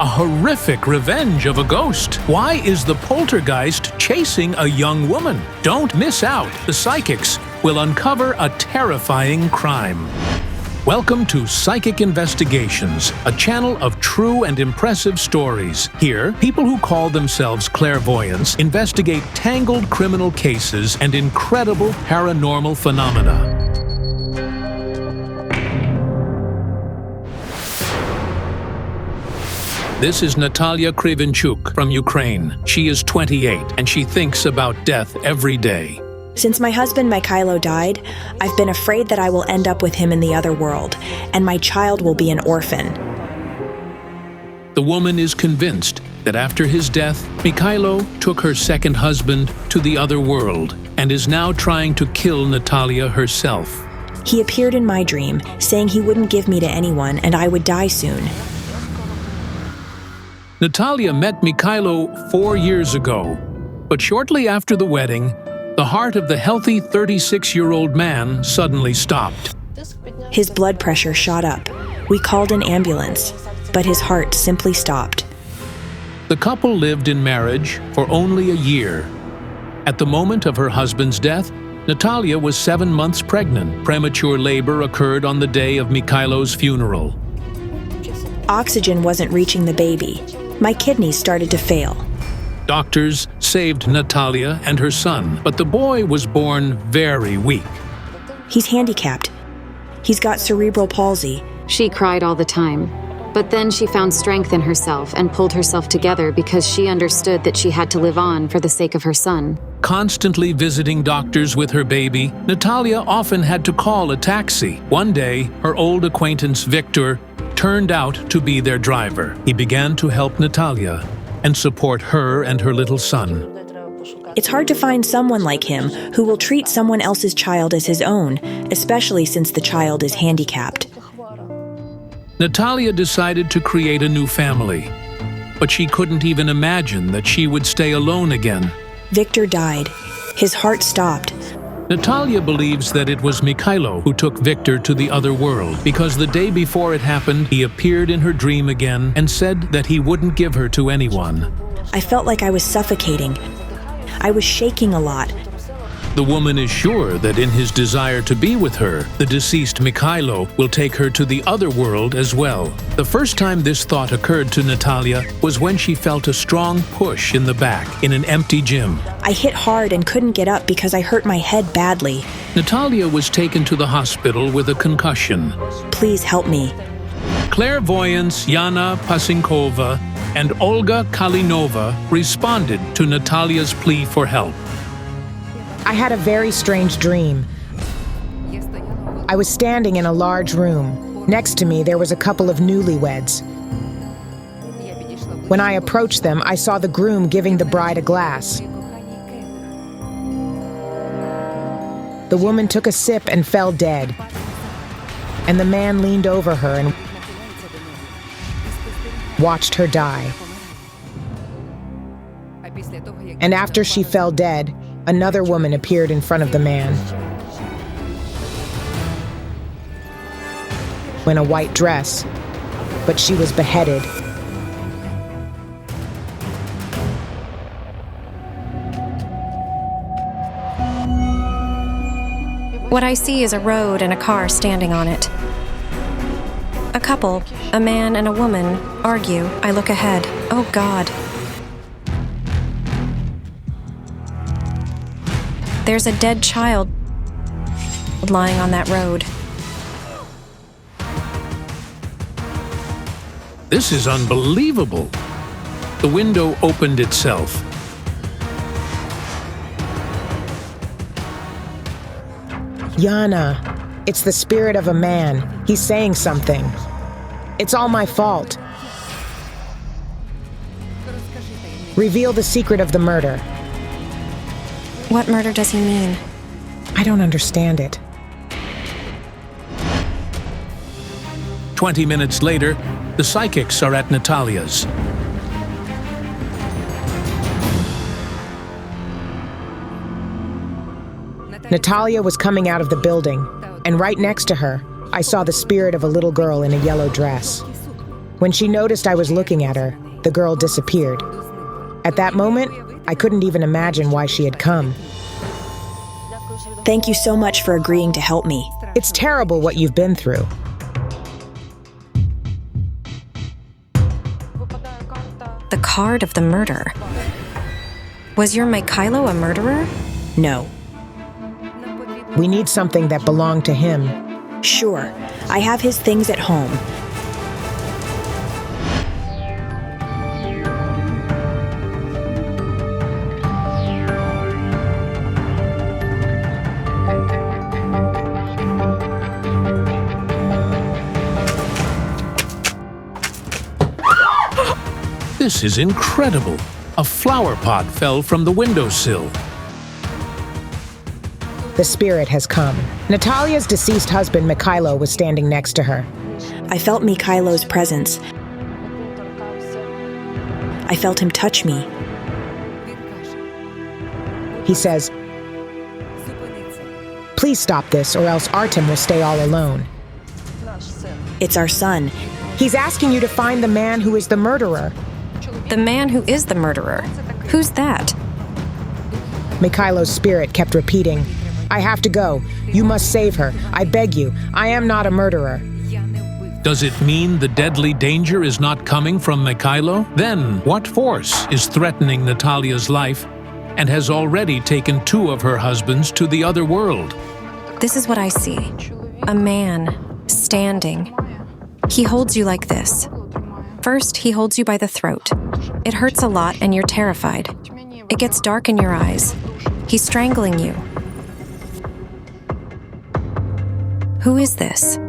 A horrific revenge of a ghost. Why is the poltergeist chasing a young woman? Don't miss out. The psychics will uncover a terrifying crime. Welcome to Psychic Investigations, a channel of true and impressive stories. Here, people who call themselves clairvoyants investigate tangled criminal cases and incredible paranormal phenomena. This is Natalia from Ukraine. She is 28 and she thinks about death every day. Since my husband Mikhailo died, I've been afraid that I will end up with him in the other world, and my child will be an orphan. The woman is convinced that after his death, Mikhailo took her second husband to the other world and is now trying to kill Natalia herself. He appeared in my dream, saying he wouldn't give me to anyone and I would die soon. Natalia met Mikhailo 4 years ago, but shortly after the wedding, the heart of the healthy 36-year-old man suddenly stopped. His blood pressure shot up. We called an ambulance, but his heart simply stopped. The couple lived in marriage for only a year. At the moment of her husband's death, Natalia was 7 months pregnant. Premature labor occurred on the day of Mikhailo's funeral. Oxygen wasn't reaching the baby. My kidneys started to fail. Doctors saved Natalia and her son, but the boy was born very weak. He's handicapped. He's got cerebral palsy. She cried all the time, but then she found strength in herself and pulled herself together because she understood that she had to live on for the sake of her son. Constantly visiting doctors with her baby, Natalia often had to call a taxi. One day, her old acquaintance Victor turned out to be their driver. He began to help Natalia and support her and her little son. It's hard to find someone like him who will treat someone else's child as his own, especially since the child is handicapped. Natalia decided to create a new family, but she couldn't even imagine that she would stay alone again. Victor died. His heart stopped. Natalia believes that it was Mikhailo who took Victor to the other world because the day before it happened, he appeared in her dream again and said that he wouldn't give her to anyone. I felt like I was suffocating. I was shaking a lot. The woman is sure that in his desire to be with her, the deceased Mikhailo will take her to the other world as well. The first time this thought occurred to Natalia was when she felt a strong push in the back in an empty gym. I hit hard and couldn't get up because I hurt my head badly. Natalia was taken to the hospital with a concussion. Please help me. Clairvoyants Yana Pasinkova and Olga Kalinova responded to Natalia's plea for help. I had a very strange dream. I was standing in a large room. Next to me, there was a couple of newlyweds. When I approached them, I saw the groom giving the bride a glass. The woman took a sip and fell dead. And the man leaned over her and watched her die. And after she fell dead, another woman appeared in front of the man. In a white dress, but she was beheaded. What I see is a road and a car standing on it. A couple, a man and a woman, argue. I look ahead. Oh God. There's a dead child lying on that road. This is unbelievable. The window opened itself. Yana, it's the spirit of a man. He's saying something. It's all my fault. Reveal the secret of the murder. What murder does he mean? I don't understand it. 20 minutes later, the psychics are at Natalia's. Natalia was coming out of the building, and right next to her, I saw the spirit of a little girl in a yellow dress. When she noticed I was looking at her, the girl disappeared. At that moment, I couldn't even imagine why she had come. Thank you so much for agreeing to help me. It's terrible what you've been through. The card of the murder. Was your Mikhailo a murderer? No. We need something that belonged to him. Sure, I have his things at home. This is incredible. A flower pot fell from the windowsill. The spirit has come. Natalia's deceased husband, Mikhailo, was standing next to her. I felt Mikhailo's presence. I felt him touch me. He says, "Please stop this, or else Artem will stay all alone." It's our son. He's asking you to find the man who is the murderer. The man who is the murderer. Who's that? Mikhailo's spirit kept repeating, "I have to go. You must save her. I beg you. I am not a murderer." Does it mean the deadly danger is not coming from Mikhailo? Then what force is threatening Natalia's life and has already taken 2 of her husbands to the other world? This is what I see. A man standing. He holds you like this. First, he holds you by the throat. It hurts a lot and you're terrified. It gets dark in your eyes. He's strangling you. Who is this?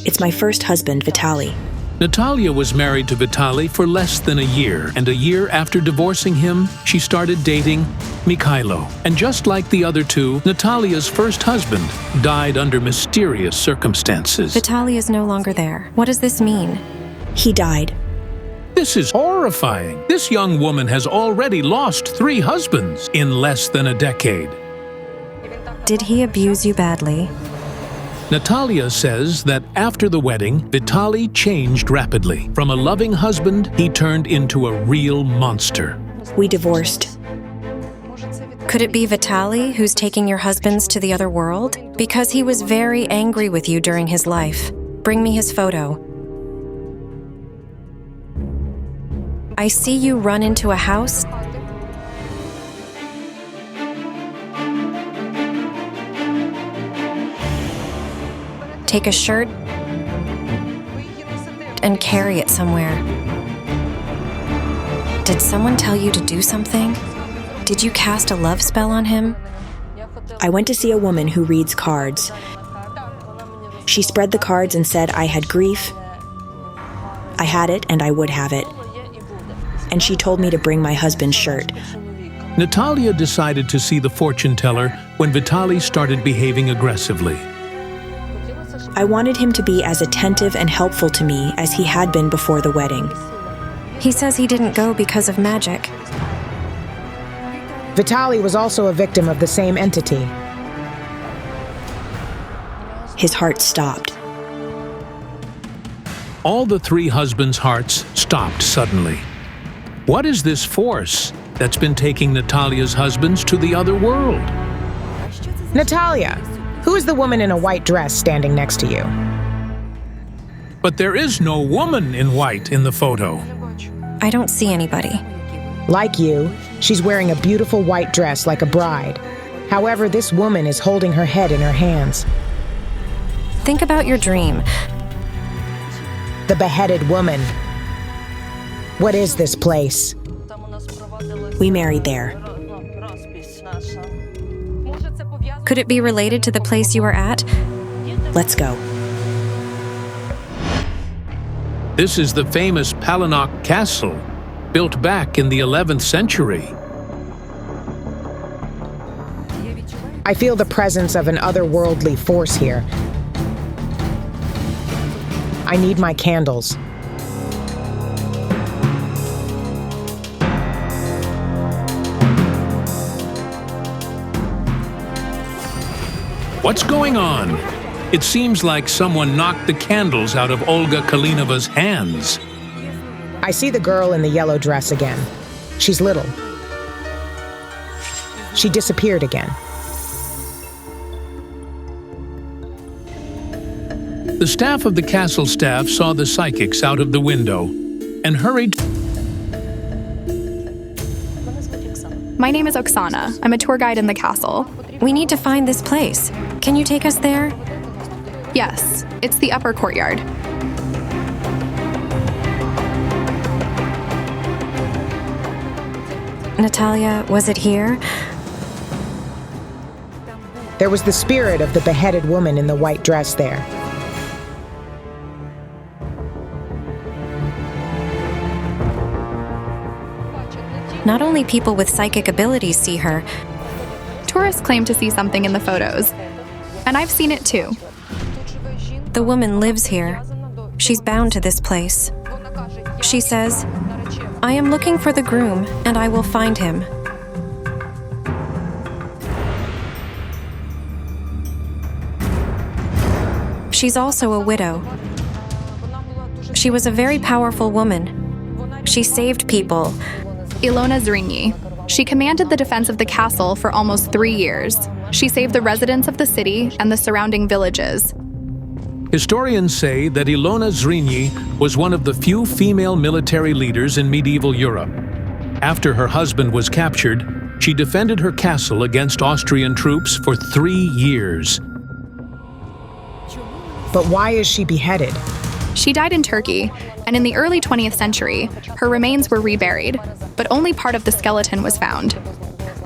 It's my first husband, Vitaly. Natalia was married to Vitaly for less than a year, and a year after divorcing him, she started dating Mikhailo. And just like the other 2, Natalia's first husband died under mysterious circumstances. Vitaly is no longer there. What does this mean? He died. This is horrifying. This young woman has already lost 3 husbands in less than a decade. Did he abuse you badly? Natalia says that after the wedding, Vitaly changed rapidly. From a loving husband, he turned into a real monster. We divorced. Could it be Vitaly who's taking your husbands to the other world? Because he was very angry with you during his life. Bring me his photo. I see you run into a house. Take a shirt and carry it somewhere. Did someone tell you to do something? Did you cast a love spell on him? I went to see a woman who reads cards. She spread the cards and said I had grief. I had it and I would have it. And she told me to bring my husband's shirt. Natalia decided to see the fortune teller when Vitaly started behaving aggressively. I wanted him to be as attentive and helpful to me as he had been before the wedding. He says he didn't go because of magic. Vitaly was also a victim of the same entity. His heart stopped. All the 3 husbands' hearts stopped suddenly. What is this force that's been taking Natalia's husbands to the other world? Natalia, who is the woman in a white dress standing next to you? But there is no woman in white in the photo. I don't see anybody. Like you, she's wearing a beautiful white dress like a bride. However, this woman is holding her head in her hands. Think about your dream. The beheaded woman. What is this place? We married there. Could it be related to the place you were at? Let's go. This is the famous Palinok Castle, built back in the 11th century. I feel the presence of an otherworldly force here. I need my candles. What's going on? It seems like someone knocked the candles out of Olga Kalinova's hands. I see the girl in the yellow dress again. She's little. She disappeared again. The staff of the castle staff saw the psychics out of the window and hurried. My name is Oksana. I'm a tour guide in the castle. We need to find this place. Can you take us there? Yes, it's the upper courtyard. Natalia, was it here? There was the spirit of the beheaded woman in the white dress there. Not only people with psychic abilities see her. Tourists claim to see something in the photos, and I've seen it too. The woman lives here. She's bound to this place. She says, "I am looking for the groom, and I will find him." She's also a widow. She was a very powerful woman. She saved people. Ilona Zrinyi. She commanded the defense of the castle for almost 3 years. She saved the residents of the city and the surrounding villages. Historians say that Ilona Zrinyi was one of the few female military leaders in medieval Europe. After her husband was captured, she defended her castle against Austrian troops for 3 years. But why is she beheaded? She died in Turkey, and in the early 20th century, her remains were reburied, but only part of the skeleton was found.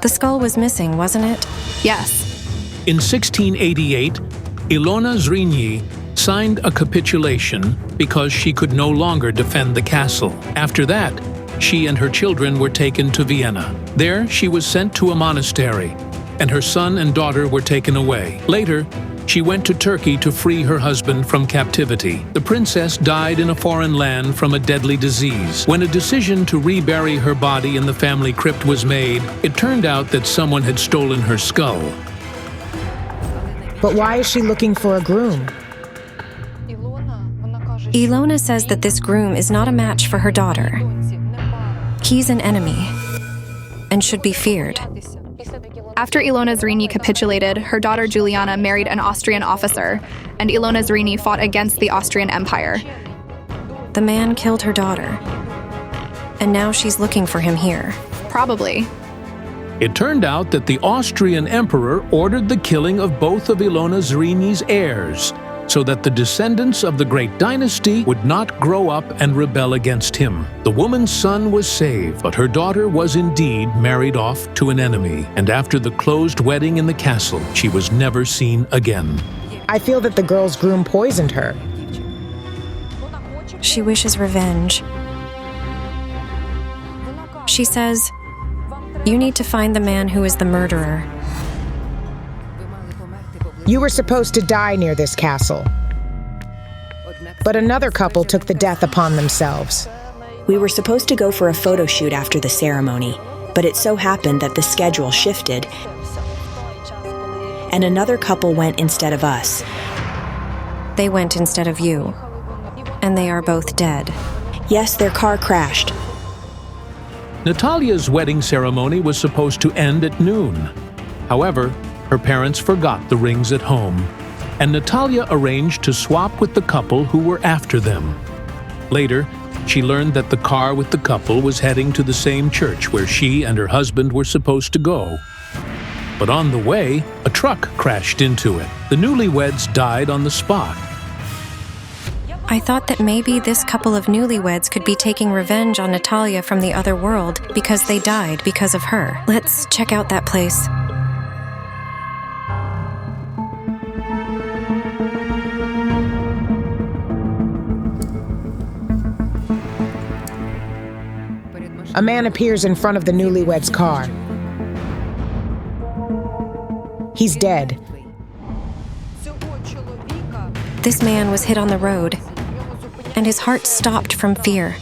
The skull was missing, wasn't it? Yes. In 1688, Ilona Zrinyi signed a capitulation because she could no longer defend the castle. After that, she and her children were taken to Vienna. There, she was sent to a monastery, and her son and daughter were taken away. Later, she went to Turkey to free her husband from captivity. The princess died in a foreign land from a deadly disease. When a decision to rebury her body in the family crypt was made, it turned out that someone had stolen her skull. But why is she looking for a groom? Ilona says that this groom is not a match for her daughter. He's an enemy and should be feared. After Ilona Zrinyi capitulated, her daughter Juliana married an Austrian officer, and Ilona Zrinyi fought against the Austrian Empire. The man killed her daughter, and now she's looking for him here. Probably. It turned out that the Austrian emperor ordered the killing of both of Ilona Zrinyi's heirs, so that the descendants of the great dynasty would not grow up and rebel against him. The woman's son was saved, but her daughter was indeed married off to an enemy, and after the closed wedding in the castle, she was never seen again. I feel that the girl's groom poisoned her. She wishes revenge. She says, "You need to find the man who is the murderer." You were supposed to die near this castle. But another couple took the death upon themselves. We were supposed to go for a photo shoot after the ceremony, but it so happened that the schedule shifted, and another couple went instead of us. They went instead of you, and they are both dead. Yes, their car crashed. Natalia's wedding ceremony was supposed to end at noon. However, her parents forgot the rings at home, and Natalia arranged to swap with the couple who were after them. Later, she learned that the car with the couple was heading to the same church where she and her husband were supposed to go. But on the way, a truck crashed into it. The newlyweds died on the spot. I thought that maybe this couple of newlyweds could be taking revenge on Natalia from the other world because they died because of her. Let's check out that place. A man appears in front of the newlyweds' car. He's dead. This man was hit on the road, and his heart stopped from fear.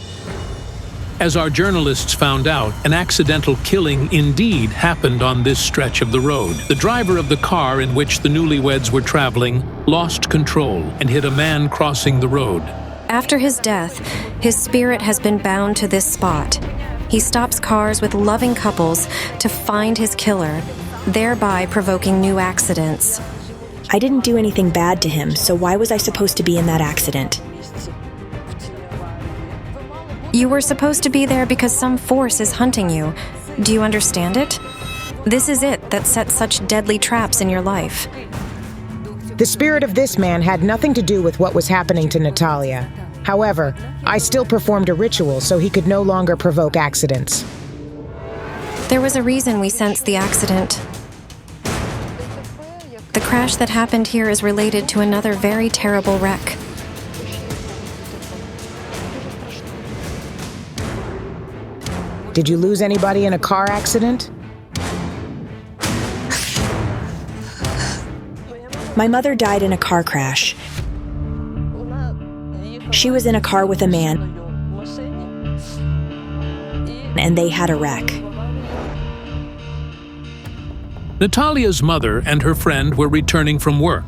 As our journalists found out, an accidental killing indeed happened on this stretch of the road. The driver of the car in which the newlyweds were traveling lost control and hit a man crossing the road. After his death, his spirit has been bound to this spot. He stops cars with loving couples to find his killer, thereby provoking new accidents. I didn't do anything bad to him, so why was I supposed to be in that accident? You were supposed to be there because some force is hunting you. Do you understand it? This is it that sets such deadly traps in your life. The spirit of this man had nothing to do with what was happening to Natalia. However, I still performed a ritual so he could no longer provoke accidents. There was a reason we sensed the accident. The crash that happened here is related to another very terrible wreck. Did you lose anybody in a car accident? My mother died in a car crash. She was in a car with a man, and they had a wreck. Natalia's mother and her friend were returning from work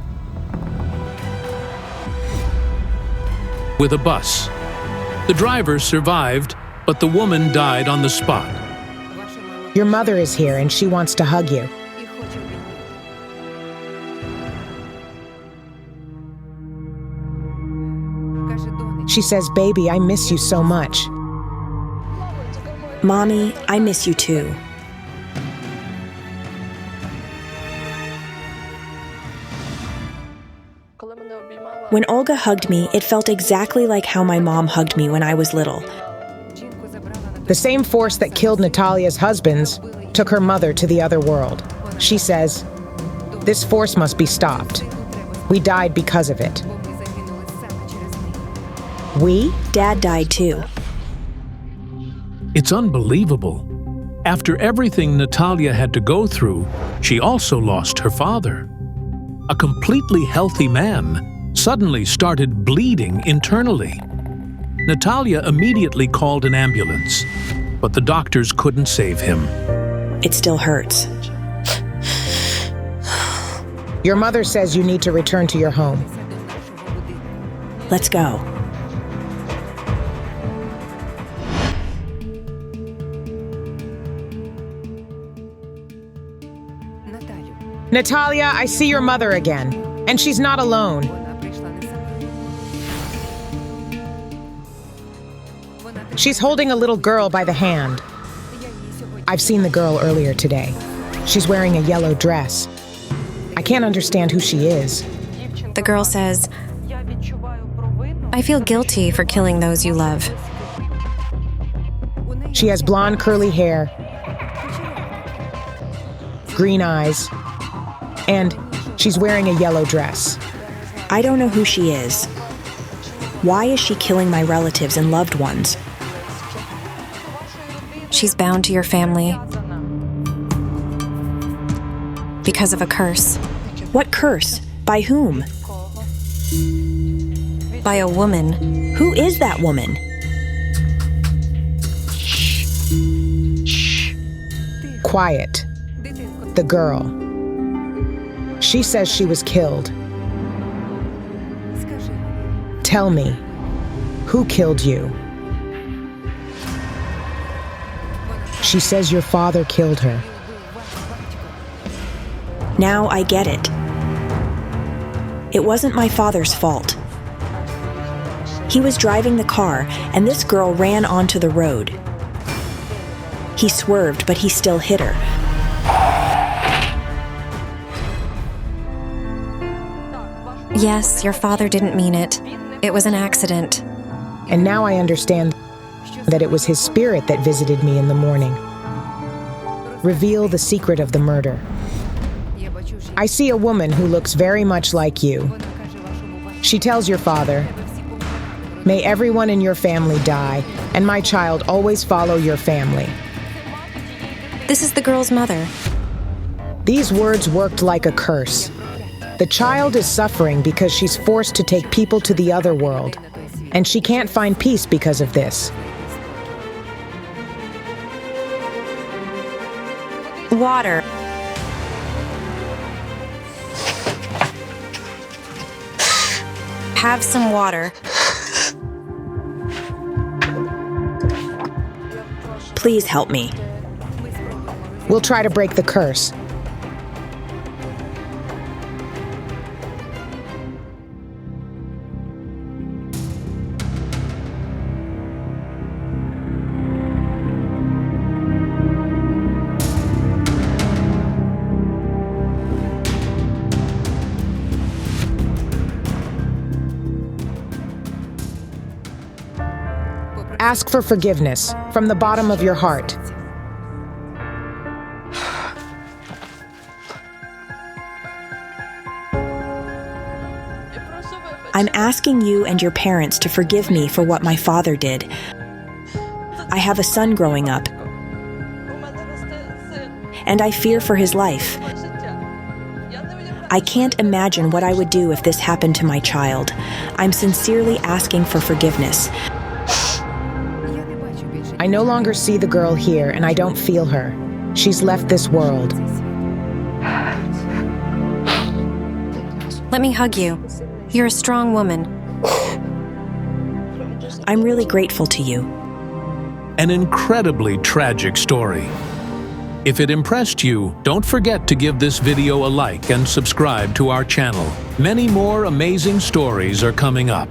with a bus. The driver survived, but the woman died on the spot. Your mother is here and she wants to hug you. She says, "Baby, I miss you so much." Mommy, I miss you too. When Olga hugged me, it felt exactly like how my mom hugged me when I was little. The same force that killed Natalia's husbands took her mother to the other world. She says, "This force must be stopped. We died because of it." We? Dad died too. It's unbelievable. After everything Natalia had to go through, she also lost her father. A completely healthy man suddenly started bleeding internally. Natalia immediately called an ambulance, but the doctors couldn't save him. It still hurts. Your mother says you need to return to your home. Let's go. Natalia, I see your mother again, and she's not alone. She's holding a little girl by the hand. I've seen the girl earlier today. She's wearing a yellow dress. I can't understand who she is. The girl says, "I feel guilty for killing those you love." She has blonde curly hair, green eyes, and she's wearing a yellow dress. I don't know who she is. Why is she killing my relatives and loved ones? She's bound to your family because of a curse. What curse? By whom? By a woman. Who is that woman? Quiet. The girl. She says she was killed. Tell me, who killed you? She says your father killed her. Now I get it. It wasn't my father's fault. He was driving the car, and this girl ran onto the road. He swerved, but he still hit her. Yes, your father didn't mean it. It was an accident. And now I understand that it was his spirit that visited me in the morning. Reveal the secret of the murder. I see a woman who looks very much like you. She tells your father, "May everyone in your family die, and my child always follow your family." This is the girl's mother. These words worked like a curse. The child is suffering because she's forced to take people to the other world, and she can't find peace because of this. Water. Have some water. Please help me. We'll try to break the curse. Ask for forgiveness from the bottom of your heart. I'm asking you and your parents to forgive me for what my father did. I have a son growing up, and I fear for his life. I can't imagine what I would do if this happened to my child. I'm sincerely asking for forgiveness. I no longer see the girl here, and I don't feel her. She's left this world. Let me hug you. You're a strong woman. I'm really grateful to you. An incredibly tragic story. If it impressed you, don't forget to give this video a like and subscribe to our channel. Many more amazing stories are coming up.